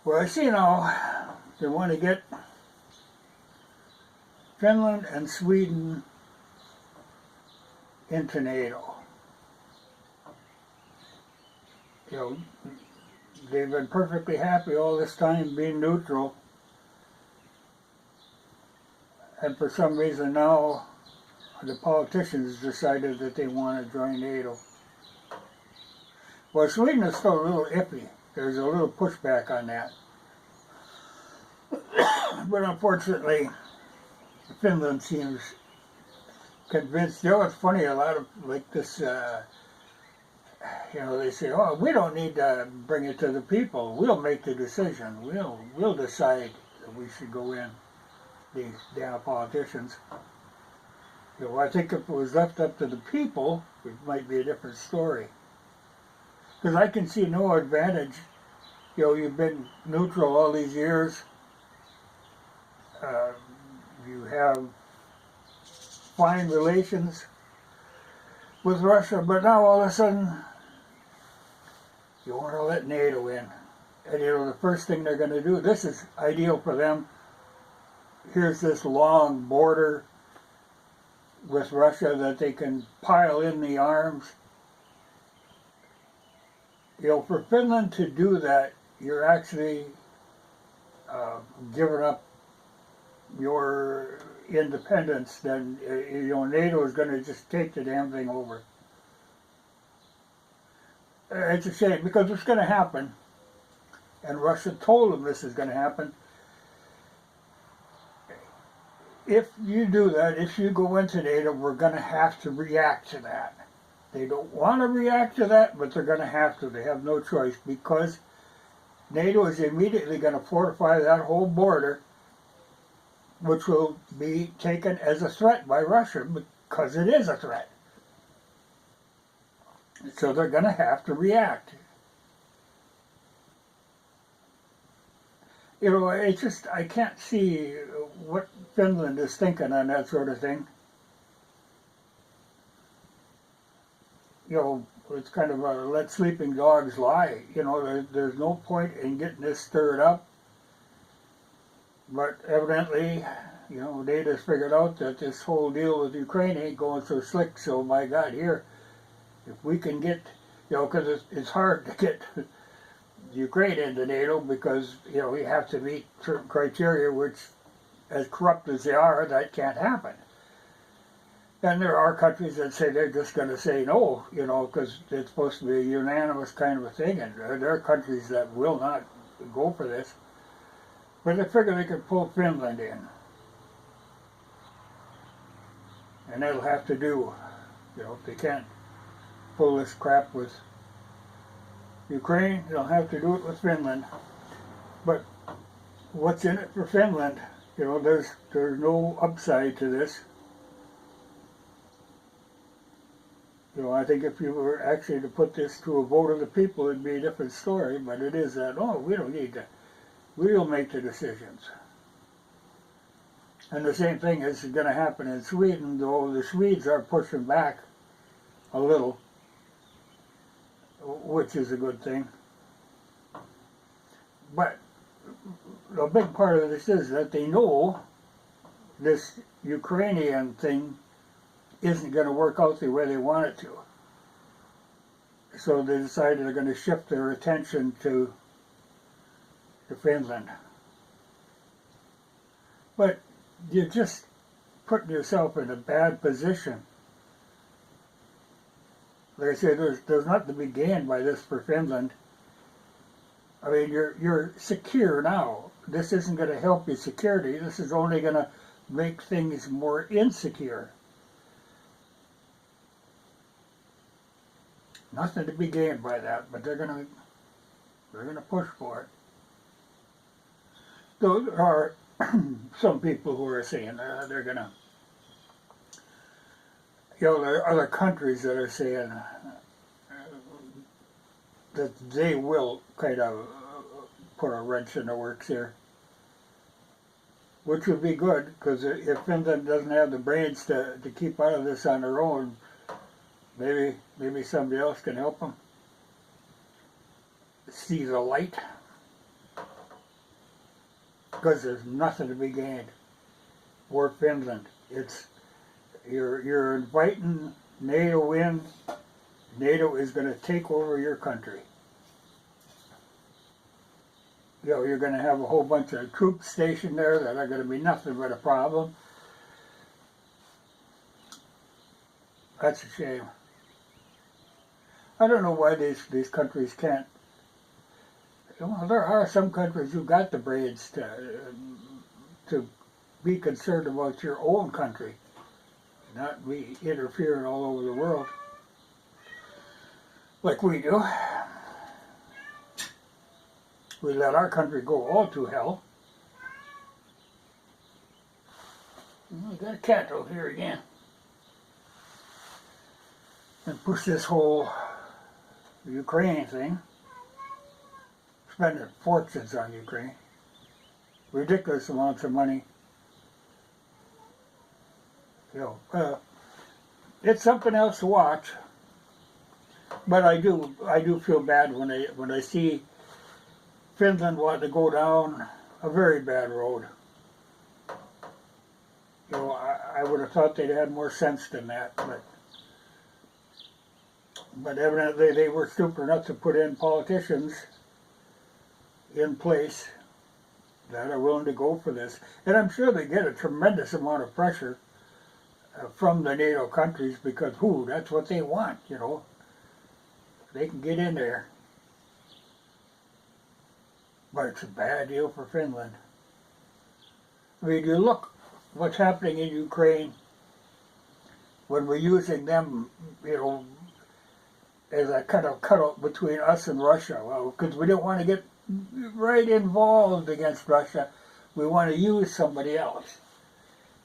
Well, I see now they want to get Finland and Sweden into NATO. You know, they've been perfectly happy all this time being neutral, and for some reason now the politicians decided that they want to join NATO. Well, Sweden is still a little iffy. There's a little pushback on that. But unfortunately, Finland seems convinced. You know, it's funny, a lot of like this, you know, they say, oh, we don't need to bring it to the people. We'll make the decision. We'll decide that we should go in, these damn politicians. You know, I think if it was left up to the people, it might be a different story. Because I can see no advantage. You know, you've been neutral all these years. You have fine relations with Russia, but now all of a sudden you want to let NATO in. And you know, the first thing they're going to do, this is ideal for them. Here's this long border with Russia that they can pile in the arms. You know, for Finland to do that, you're actually giving up your independence. Then you know, NATO is going to just take the damn thing over. It's a shame because it's going to happen, and Russia told them this is going to happen. If you do that, if you go into NATO, we're going to have to react to that. They don't want to react to that, but they're going to have to. They have no choice because NATO is immediately going to fortify that whole border, which will be taken as a threat by Russia because it is a threat. So they're going to have to react. You know, it's just, I can't see what Finland is thinking on that sort of thing. You know, it's kind of a let sleeping dogs lie. You know, there's no point in getting this stirred up. But evidently, you know, they just figured out that this whole deal with Ukraine ain't going so slick. So, my God, here, if we can get, you know, because it's hard to get Ukraine into NATO because, you know, you have to meet certain criteria, which, as corrupt as they are, that can't happen. And there are countries that say they're just going to say no, you know, because it's supposed to be a unanimous kind of a thing, and there are countries that will not go for this. But they figure they could pull Finland in. And that'll have to do, you know, if they can't pull this crap with Ukraine, they'll have to do it with Finland. But what's in it for Finland? You know, there's no upside to this. You know, I think if you were actually to put this to a vote of the people, it'd be a different story, but it is that, oh, we don't need to. We'll make the decisions. And the same thing is going to happen in Sweden, though the Swedes are pushing back a little, which is a good thing. But a big part of this is that they know this Ukrainian thing isn't going to work out the way they want it to. So they decided they're going to shift their attention to Finland. But you're just putting yourself in a bad position. Like I say, there's nothing to be gained by this for Finland. I mean, you're secure now. This isn't going to help your security. This is only going to make things more insecure. Nothing to be gained by that, but they're gonna push for it. Though there are some people who are saying they're gonna, you know, there are other countries that are saying that they will kind of put a wrench in the works here, which would be good because if Finland doesn't have the brains to keep out of this on their own, maybe somebody else can help them see the light. because there's nothing to be gained for Finland. You're inviting NATO in. NATO is going to take over your country. You're going to have a whole bunch of troops stationed there that are going to be nothing but a problem. That's a shame. I don't know why these countries can't. Well, there are some countries who got the brains to be concerned about your own country, not be interfering all over the world like we do. We let our country go all to hell. We got a cat out here again. And push this whole Ukraine thing. Spending fortunes on Ukraine. Ridiculous amounts of money. It's something else to watch. But I do feel bad when I see Finland wanting to go down a very bad road. I would have thought they'd had more sense than that, but evidently they were stupid enough to put in politicians in place that are willing to go for this. And I'm sure they get a tremendous amount of pressure from the NATO countries because, that's what they want, They can get in there. But it's a bad deal for Finland. I mean, you look what's happening in Ukraine when we're using them, as a kind of cutout between us and Russia. Well, because we don't want to get right involved against Russia. We want to use somebody else.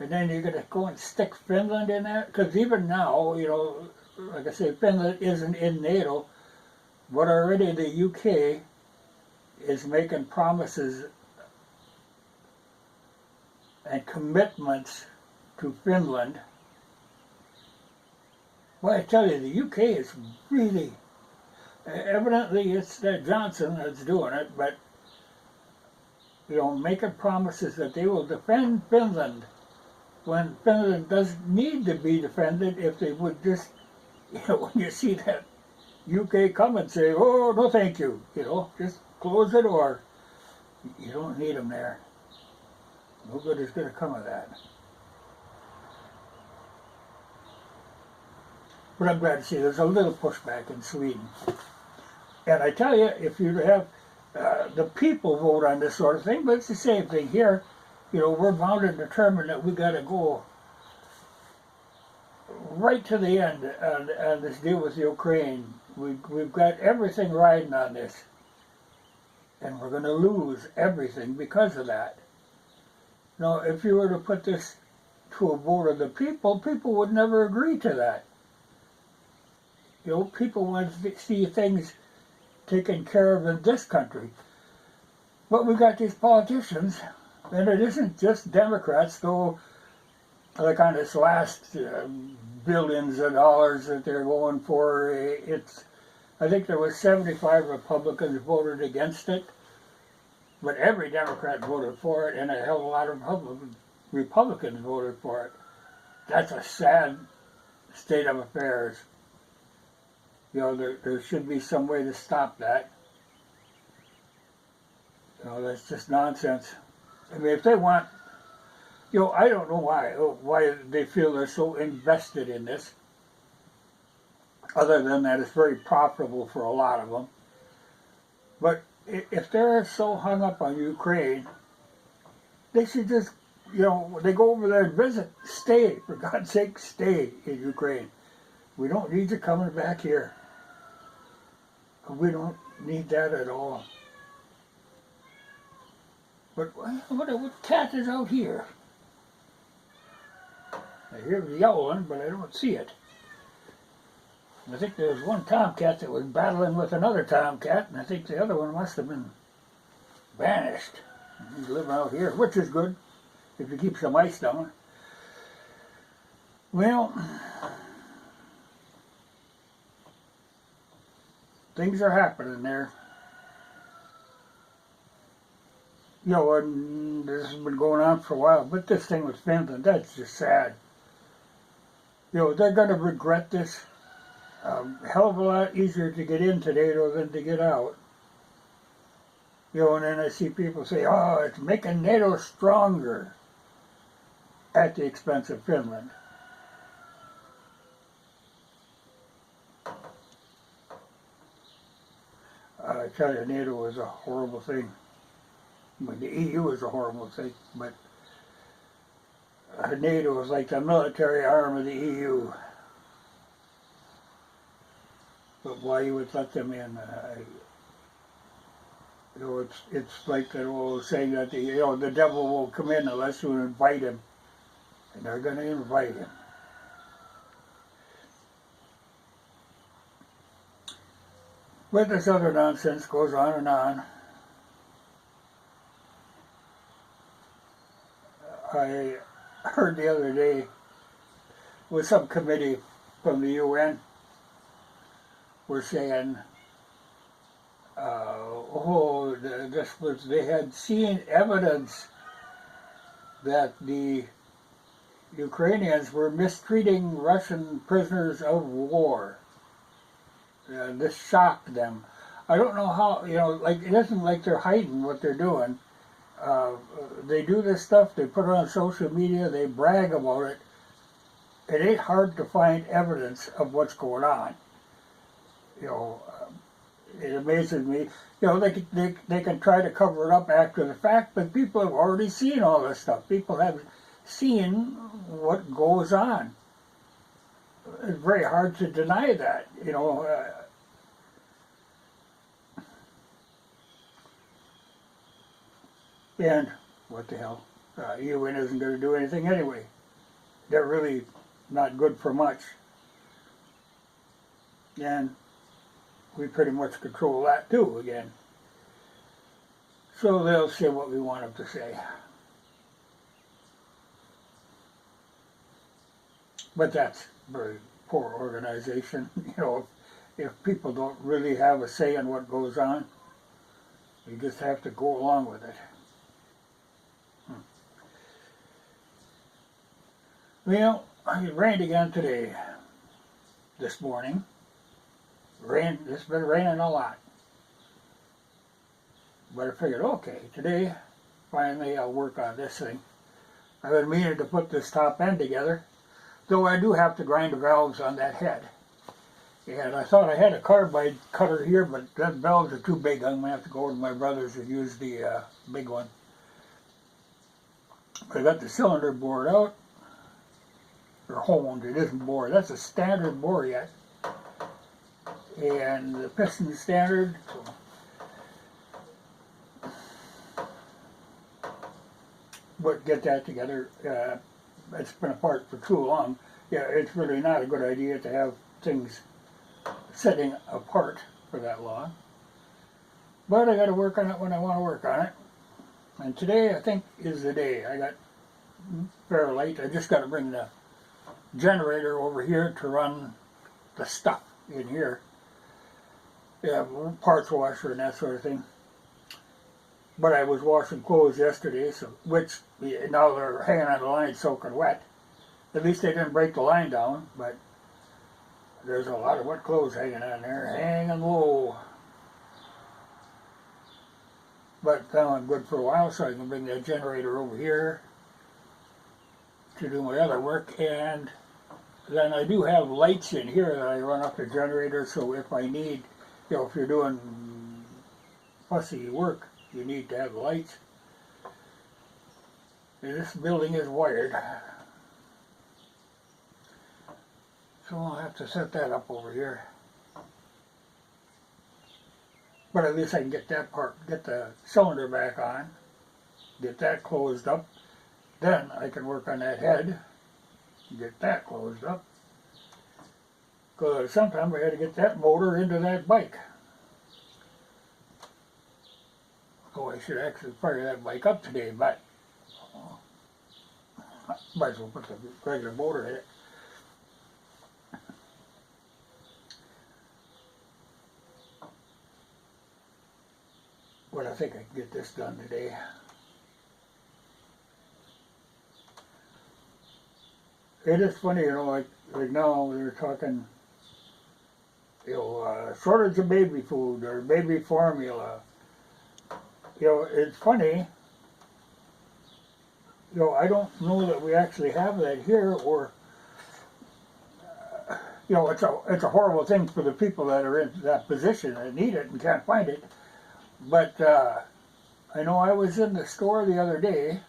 And then you're going to go and stick Finland in that? Because even now, like I say, Finland isn't in NATO, but already the UK is making promises and commitments to Finland. Well, I tell you, the UK is really, evidently it's Johnson that's doing it, but, making promises that they will defend Finland when Finland doesn't need to be defended if they would just, when you see that UK come and say, oh, no thank you, just close the door. You don't need them there. No good is going to come of that. But I'm glad to see there's a little pushback in Sweden. And I tell you, if you have the people vote on this sort of thing, but it's the same thing here. We're bound and determined that we got to go right to the end on this deal with Ukraine. We've got everything riding on this. And we're going to lose everything because of that. Now, if you were to put this to a vote of the people would never agree to that. People want to see things taken care of in this country. But we've got these politicians, and it isn't just Democrats, though, like on this last billions of dollars that they're going for, I think there was 75 Republicans voted against it, but every Democrat voted for it, and a hell of a lot of Republicans voted for it. That's a sad state of affairs. There should be some way to stop that. That's just nonsense. I mean, if they want, I don't know why they feel they're so invested in this, other than that it's very profitable for a lot of them. But if they're so hung up on Ukraine, they should just, they go over there and visit. Stay, for God's sake, stay in Ukraine. We don't need you coming back here. We don't need that at all. But what cat is out here? I hear the yowling, but I don't see it. I think there was one tomcat that was battling with another tomcat, and I think the other one must have been vanished. He's living out here, which is good, if you keep some ice down. Well, things are happening there. and this has been going on for a while. But this thing with Finland, that's just sad. They're going to regret this. Hell of a lot easier to get into NATO than to get out. And then I see people say, oh, it's making NATO stronger at the expense of Finland. I tell you, NATO is a horrible thing. I mean, the EU is a horrible thing, but NATO is like the military arm of the EU. But why you would let them in? It's like that old saying that the devil will come in unless you invite him, and they're going to invite him. But this other nonsense goes on and on. I heard the other day with some committee from the UN were saying, they had seen evidence that the Ukrainians were mistreating Russian prisoners of war. This shocked them. I don't know how, like, it isn't like they're hiding what they're doing. They do this stuff, they put it on social media, they brag about it. It ain't hard to find evidence of what's going on. It amazes me. They can try to cover it up after the fact, but people have already seen all this stuff. People have seen what goes on. It's very hard to deny that, and what the hell? UN isn't going to do anything anyway. They're really not good for much. And we pretty much control that too again. So they'll say what we want them to say. But that's very poor organization. If people don't really have a say in what goes on, you just have to go along with it. It rained again today, this morning. It's been raining a lot. But I figured, okay, today, finally I'll work on this thing. I've been meaning to put this top end together, though I do have to grind the valves on that head. And I thought I had a carbide cutter here, but the valves are too big. I'm going to have to go over to my brother's and use the big one. I got the cylinder bored out. Or honed, it isn't bored. That's a standard bore yet. And the piston standard. But get that together. It's been apart for too long. Yeah, it's really not a good idea to have things sitting apart for that long. But I got to work on it when I want to work on it. And today, I think, is the day. I got fairly late. I just got to bring the generator over here to run the stuff in here. Yeah, parts washer and that sort of thing. But I was washing clothes yesterday, which now they're hanging on the line soaking wet. At least they didn't break the line down, but there's a lot of wet clothes hanging on there, hanging low. But now I'm good for a while, so I can bring that generator over here to do my other work. And then I do have lights in here that I run up the generator, so if I need, if you're doing fussy work, you need to have lights. And this building is wired, so I'll have to set that up over here. But at least I can get that part, get the cylinder back on, get that closed up. Then I can work on that head, get that closed up. Because sometimes I got to get that motor into that bike. Oh, I should actually fire that bike up today, but might as well put the regular motor in it. But I think I can get this done today. it is funny, like now they're talking, shortage of baby food or baby formula. It's funny. I don't know that we actually have that here, or it's a horrible thing for the people that are in that position that need it and can't find it. But I know I was in the store the other day,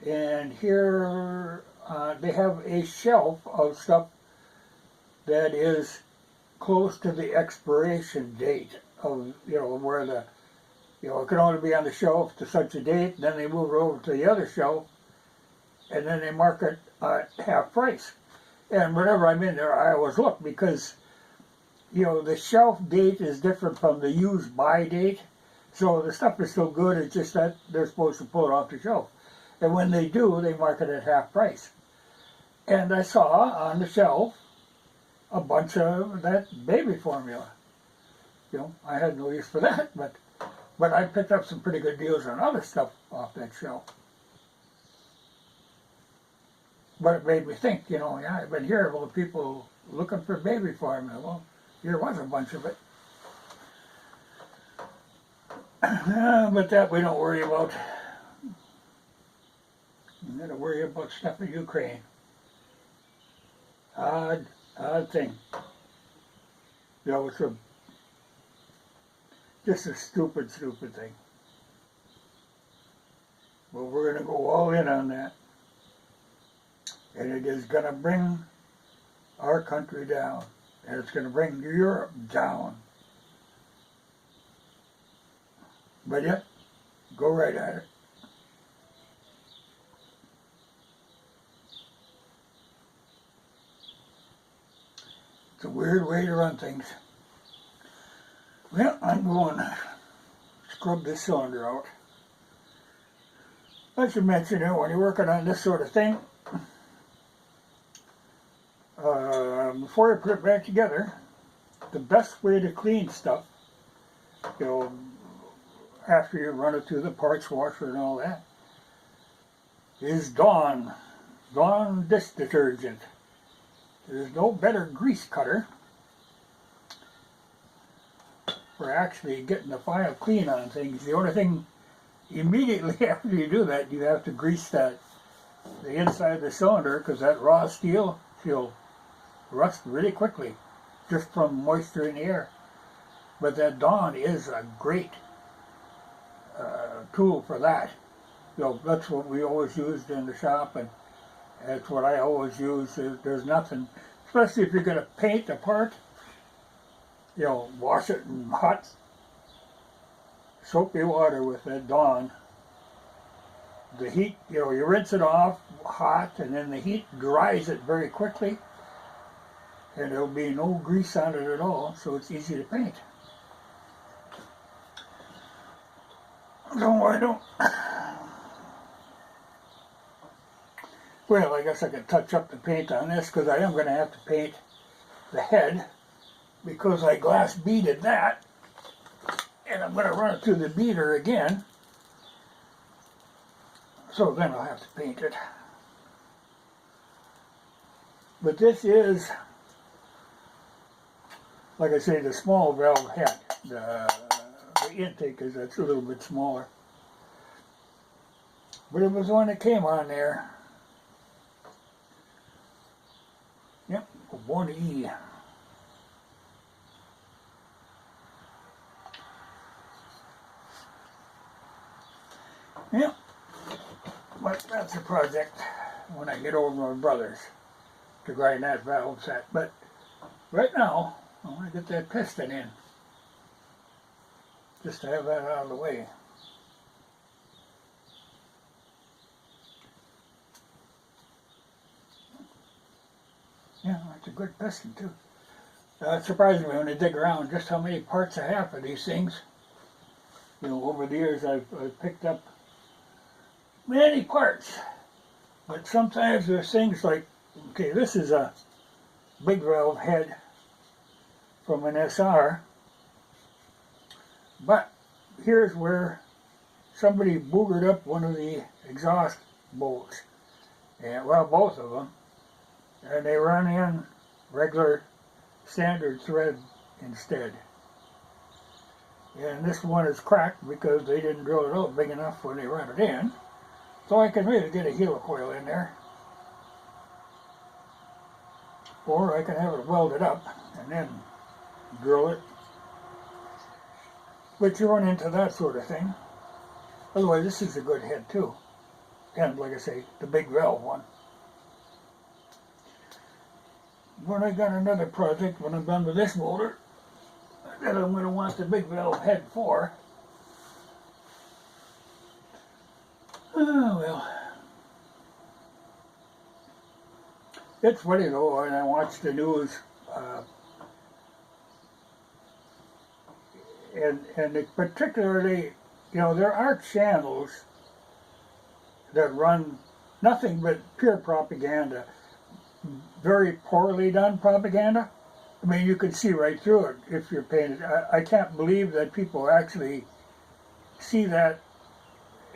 and here they have a shelf of stuff that is close to the expiration date of, where the, it can only be on the shelf to such a date, then they move it over to the other shelf, and then they mark it at half price. And whenever I'm in there, I always look, because, the shelf date is different from the use by date, so the stuff is still good, it's just that they're supposed to pull it off the shelf. And when they do, they mark it at half price. And I saw on the shelf a bunch of that baby formula. I had no use for that, but I picked up some pretty good deals on other stuff off that shelf. But it made me think, I've been hearing about people looking for baby formula. Well, here was a bunch of it. But that we don't worry about. We got to worry about stuff in Ukraine. Odd thing. It's just a stupid thing. But we're going to go all in on that. And it is going to bring our country down. And it's going to bring Europe down. But yeah, go right at it. It's a weird way to run things. Well, I'm going to scrub this cylinder out. I should mention, when you're working on this sort of thing, before you put it back together, the best way to clean stuff, after you run it through the parts washer and all that, is Dawn dish detergent. There's no better grease cutter for actually getting the final clean on things. The only thing, immediately after you do that, you have to grease the inside of the cylinder, because that raw steel will rust really quickly just from moisture in the air. But that Dawn is a great tool for that. That's what we always used in the shop, and that's what I always use. There's nothing, especially if you're going to paint a part, wash it in hot soapy water with that Dawn. The heat, you rinse it off hot, and then the heat dries it very quickly, and there'll be no grease on it at all, so it's easy to paint. No, I don't. Well, I guess I could touch up the paint on this, because I am going to have to paint the head, because I glass beaded that, and I'm going to run it through the beater again, so then I'll have to paint it. But this is, like I say, the small valve head. The intake is that's a little bit smaller. But it was the one that came on there. Yep, 1E. Yep, but that's a project when I get over my brothers to grind that valve set. But right now, I want to get that piston in, just to have that out of the way. Yeah, that's a good piston too. It surprises me when I dig around just how many parts I have for these things. Over the years I've picked up many parts, but sometimes there's things like, okay, this is a big valve head from an SR, but here's where somebody boogered up one of the exhaust bolts, Yeah, well, both of them. And they run in regular standard thread instead. And this one is cracked because they didn't drill it out big enough when they run it in. So I can really get a helicoil in there. Or I can have it welded up and then drill it. But you run into that sort of thing. Otherwise, this is a good head too. And like I say, the big valve one. When I got another project, when I'm done with this motor, that I'm going to want the big valve head for. Oh well. It's funny though, when I watch the news, and particularly, you know, there are channels that run nothing but pure propaganda, very poorly done propaganda. I mean, you can see right through it if you're paying it. I can't believe that people actually see that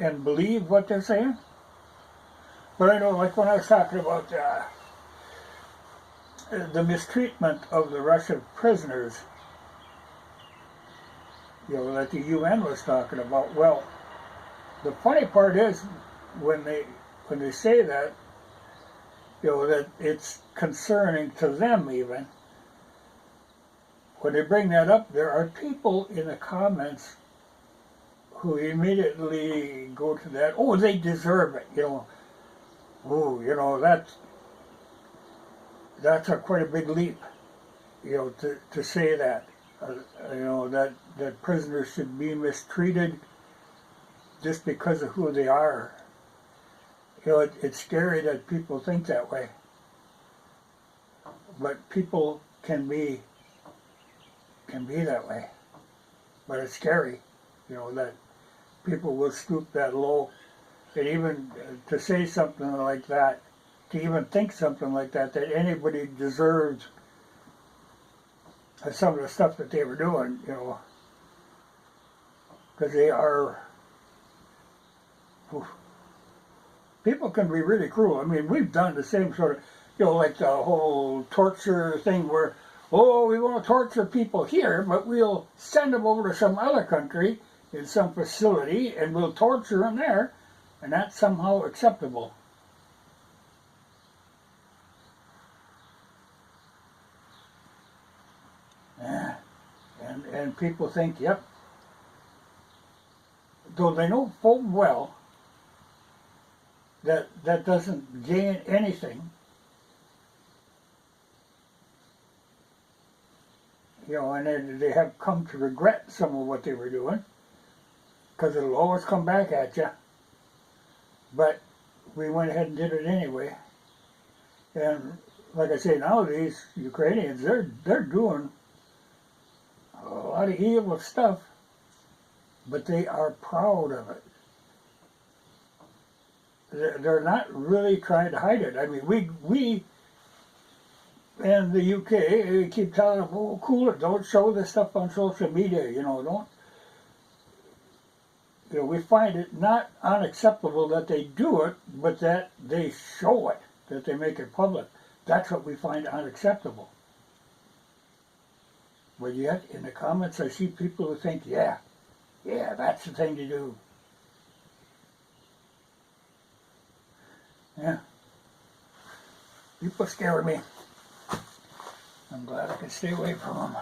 and believe what they're saying. But I know, like when I was talking about the mistreatment of the Russian prisoners, you know, that the UN was talking about. Well, the funny part is when they say that, you know, that it's concerning to them even. When they bring that up, there are people in the comments who immediately go to that. Oh, they deserve it, you know. Oh, you know, that's quite a big leap, you know, to say that. You know, that prisoners should be mistreated just because of who they are. You know, it's scary that people think that way. But people can be that way. But it's scary, you know, that people will stoop that low. And even to say something like that, to even think something like that anybody deserves some of the stuff that they were doing, you know, because they are, people can be really cruel. I mean, we've done the same sort of, you know, like the whole torture thing where, oh, we want to torture people here, but we'll send them over to some other country in some facility and we'll torture them there, and that's somehow acceptable. Yeah. And people think, yep, though they know full well that that doesn't gain anything. You know, and they have come to regret some of what they were doing, because it'll always come back at you. But we went ahead and did it anyway. And like I say, now these Ukrainians, they're doing a lot of evil stuff, but they are proud of it. They're not really trying to hide it. I mean, we and the UK keep telling them, oh, cool it, don't show this stuff on social media, you know, don't. You know, we find it not unacceptable that they do it, but that they show it, that they make it public. That's what we find unacceptable. But yet, in the comments, I see people who think, yeah, that's the thing to do. Yeah. People scare me. I'm glad I can stay away from them.